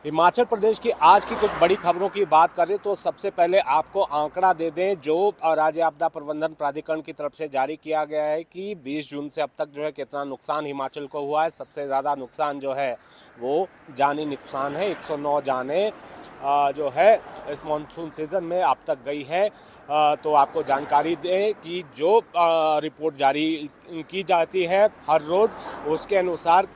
हिमाचल प्रदेश की आज की कुछ बड़ी खबरों की बात करें तो सबसे पहले आपको आंकड़ा दे दें जो राज्य आपदा प्रबंधन प्राधिकरण की तरफ से जारी किया गया है कि 20 जून से अब तक जो है कितना नुकसान हिमाचल को हुआ है। सबसे ज़्यादा नुकसान जो है वो जानी नुकसान है। 109 जाने जो है इस मानसून सीज़न में अब तक गई है। तो आपको जानकारी दें कि जो रिपोर्ट जारी की जाती है हर रोज़, उसके अनुसार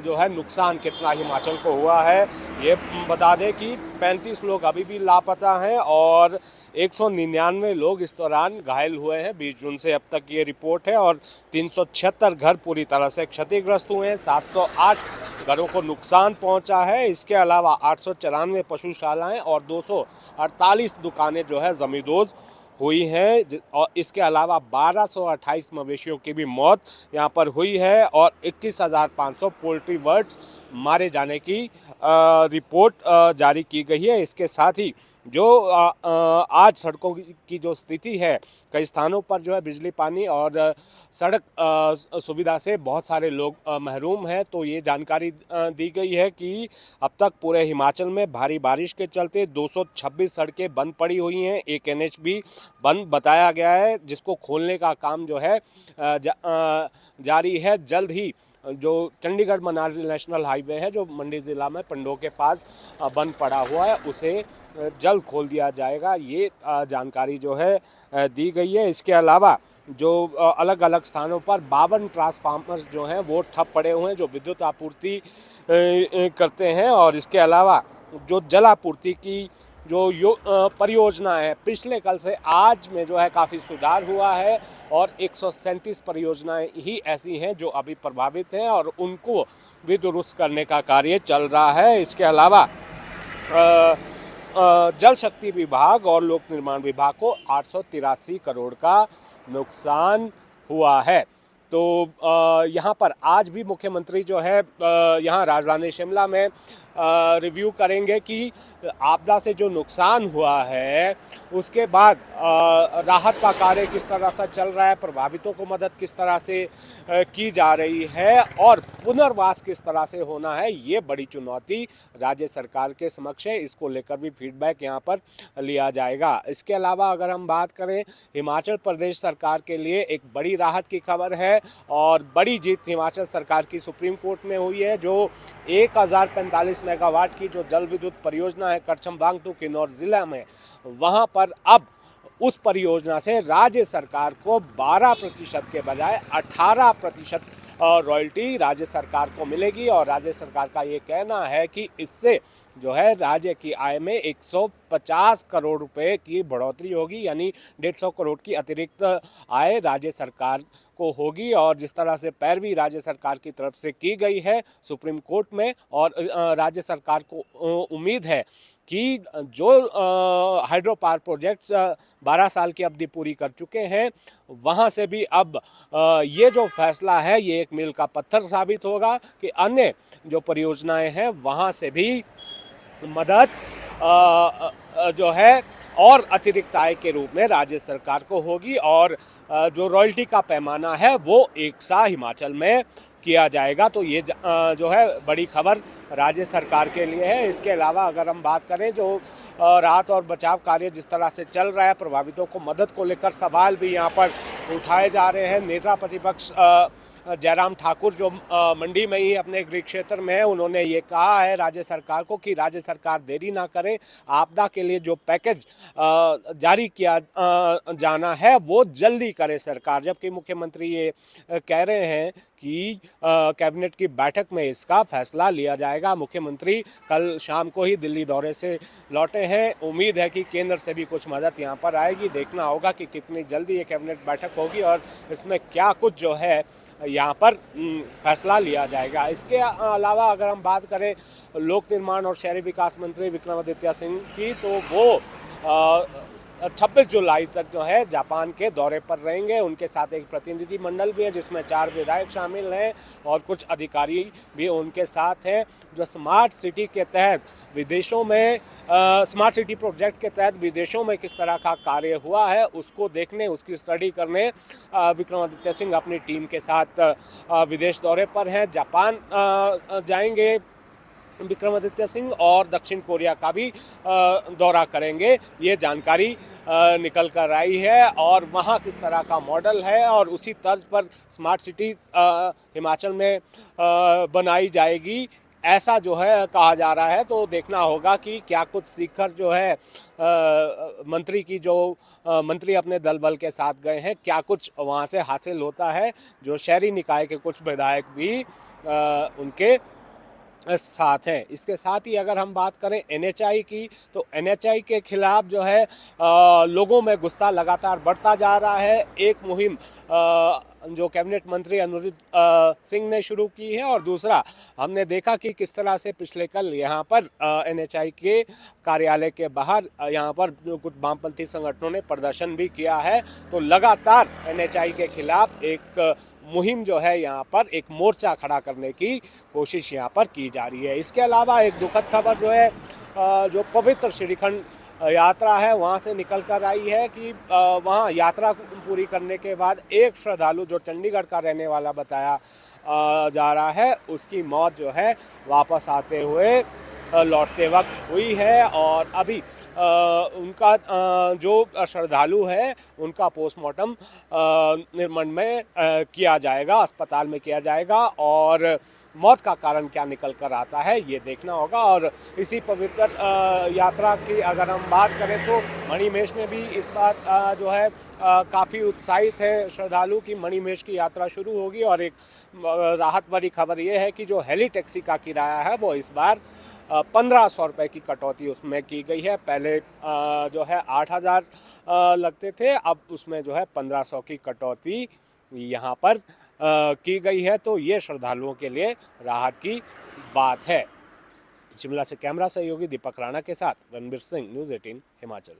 जो है नुकसान कितना हिमाचल को हुआ है ये बता दें कि 35 लोग अभी भी लापता हैं और 199 लोग इस दौरान घायल हुए हैं। 20 जून से अब तक ये रिपोर्ट है और 376 घर पूरी तरह से क्षतिग्रस्त हुए हैं। 708 घरों को नुकसान पहुंचा है। इसके अलावा 894 पशुशालाएं और 248 दुकानें जो है जमींदोज हुई हैं और इसके अलावा 1228 मवेशियों की भी मौत यहाँ पर हुई है और 21,500 पोल्ट्री बर्ड्स मारे जाने की रिपोर्ट जारी की गई है। इसके साथ ही जो आज सड़कों की जो स्थिति है, कई स्थानों पर जो है बिजली पानी और सड़क सुविधा से बहुत सारे लोग महरूम हैं। तो ये जानकारी दी गई है कि अब तक पूरे हिमाचल में भारी बारिश के चलते 226 सड़कें बंद पड़ी हुई हैं। एक एनएच भी बंद बताया गया है जिसको खोलने का काम जो है जारी है। जल्द ही जो चंडीगढ़ मनाली नेशनल हाईवे है जो मंडी ज़िला में पंडोह के पास बंद पड़ा हुआ है उसे जल्द खोल दिया जाएगा। ये जानकारी जो है दी गई है। इसके अलावा जो अलग अलग स्थानों पर 52 ट्रांसफार्मर्स जो हैं वो ठप पड़े हुए हैं जो विद्युत आपूर्ति करते हैं और इसके अलावा जो जल आपूर्ति की जो परियोजना है पिछले कल से आज में जो है काफ़ी सुधार हुआ है और 137 परियोजनाएं ही ऐसी हैं जो अभी प्रभावित हैं और उनको भी दुरुस्त करने का कार्य चल रहा है। इसके अलावा जल शक्ति विभाग और लोक निर्माण विभाग को 883 करोड़ का नुकसान हुआ है। तो यहाँ पर आज भी मुख्यमंत्री जो है यहाँ राजधानी शिमला में रिव्यू करेंगे कि आपदा से जो नुकसान हुआ है उसके बाद राहत का कार्य किस तरह से चल रहा है, प्रभावितों को मदद किस तरह से की जा रही है और पुनर्वास किस तरह से होना है। ये बड़ी चुनौती राज्य सरकार के समक्ष है। इसको लेकर भी फीडबैक यहाँ पर लिया जाएगा। इसके अलावा अगर हम बात करें हिमाचल प्रदेश सरकार के लिए एक बड़ी राहत की खबर है और बड़ी जीत हिमाचल सरकार की सुप्रीम कोर्ट में हुई है। जो 1045 मेगावाट की जो जल विद्युत परियोजना है करछम वांगटू किन्नौर जिला में, वहां पर अब उस परियोजना से राज्य सरकार को 12% के बजाय 18% रॉयल्टी राज्य सरकार को मिलेगी और राज्य सरकार का ये कहना है कि इससे जो है राज्य की आय में 150 करोड़ रुपए की बढ़ोतरी होगी, यानी 150 करोड़ की अतिरिक्त आय राज्य सरकार को होगी। और जिस तरह से पैरवी राज्य सरकार की तरफ से की गई है सुप्रीम कोर्ट में और राज्य सरकार को उम्मीद है कि जो हाइड्रो पावर प्रोजेक्ट्स 12 साल की अवधि पूरी कर चुके हैं वहां से भी अब ये जो फैसला है ये एक मील का पत्थर साबित होगा कि अन्य जो परियोजनाएं हैं वहां से भी मदद जो है और अतिरिक्त आय के रूप में राज्य सरकार को होगी और जो रॉयल्टी का पैमाना है वो एक सा हिमाचल में किया जाएगा। तो ये जो है बड़ी खबर राज्य सरकार के लिए है। इसके अलावा अगर हम बात करें जो राहत और बचाव कार्य जिस तरह से चल रहा है, प्रभावितों को मदद को लेकर सवाल भी यहाँ पर उठाए जा रहे हैं। नेता प्रतिपक्ष जयराम ठाकुर जो मंडी में ही अपने गृह क्षेत्र में है, उन्होंने ये कहा है राज्य सरकार को कि राज्य सरकार देरी ना करे, आपदा के लिए जो पैकेज जारी किया जाना है वो जल्दी करे सरकार। जबकि मुख्यमंत्री ये कह रहे हैं कि कैबिनेट की बैठक में इसका फैसला लिया जाएगा। मुख्यमंत्री कल शाम को ही दिल्ली दौरे से लौटे हैं। उम्मीद है कि केंद्र से भी कुछ मदद यहाँ पर आएगी। देखना होगा कि कितनी जल्दी ये कैबिनेट बैठक होगी और इसमें क्या कुछ जो है यहाँ पर फैसला लिया जाएगा। इसके अलावा अगर हम बात करें लोक निर्माण और शहरी विकास मंत्री विक्रमादित्य सिंह की, तो वो 26 जुलाई तक जो है जापान के दौरे पर रहेंगे। उनके साथ एक प्रतिनिधि मंडल भी है जिसमें 4 विधायक शामिल हैं और कुछ अधिकारी भी उनके साथ हैं। जो स्मार्ट सिटी के तहत विदेशों में स्मार्ट सिटी प्रोजेक्ट के तहत विदेशों में किस तरह का कार्य हुआ है उसको देखने, उसकी स्टडी करने विक्रमादित्य सिंह अपनी टीम के साथ विदेश दौरे पर हैं। जापान जाएंगे विक्रमादित्य सिंह और दक्षिण कोरिया का भी दौरा करेंगे। ये जानकारी निकल कर आई है और वहाँ किस तरह का मॉडल है और उसी तर्ज पर स्मार्ट सिटी हिमाचल में बनाई जाएगी, ऐसा जो है कहा जा रहा है। तो देखना होगा कि क्या कुछ सीखकर जो है मंत्री की जो मंत्री अपने दल बल के साथ गए हैं, क्या कुछ वहाँ से हासिल होता है। जो शहरी निकाय के कुछ विधायक भी उनके साथ है। इसके साथ ही अगर हम बात करें एनएचआई की, तो एनएचआई के खिलाफ जो है लोगों में गुस्सा लगातार बढ़ता जा रहा है। एक मुहिम जो कैबिनेट मंत्री अनुराग सिंह ने शुरू की है और दूसरा हमने देखा कि किस तरह से पिछले कल यहाँ पर एनएचआई के कार्यालय के बाहर यहाँ पर जो कुछ वामपंथी संगठनों ने प्रदर्शन भी किया है। तो लगातार एनएचआई के खिलाफ एक मुहिम जो है यहाँ पर एक मोर्चा खड़ा करने की कोशिश यहाँ पर की जा रही है। इसके अलावा एक दुखद खबर जो है जो पवित्र श्रीखंड यात्रा है वहाँ से निकल कर आई है कि वहाँ यात्रा पूरी करने के बाद एक श्रद्धालु जो चंडीगढ़ का रहने वाला बताया जा रहा है, उसकी मौत जो है वापस आते हुए लौटते वक्त हुई है। और अभी उनका जो श्रद्धालु है उनका पोस्टमार्टम निर्मंड में किया जाएगा, अस्पताल में किया जाएगा और मौत का कारण क्या निकल कर आता है ये देखना होगा। और इसी पवित्र यात्रा की अगर हम बात करें तो मणिमहेश में भी इस बार जो है काफ़ी उत्साहित है श्रद्धालु की मणिमहेश की यात्रा शुरू होगी। और एक राहत भरी खबर ये है कि जो हेली टैक्सी का किराया है वो इस बार 1500 रुपये की कटौती उसमें की गई है। पहले जो है 8000 लगते थे, अब उसमें जो है 1500 की कटौती यहाँ पर की गई है। तो ये श्रद्धालुओं के लिए राहत की बात है। शिमला से कैमरा सहयोगी दीपक राणा के साथ रणबीर सिंह, न्यूज़ 18 हिमाचल।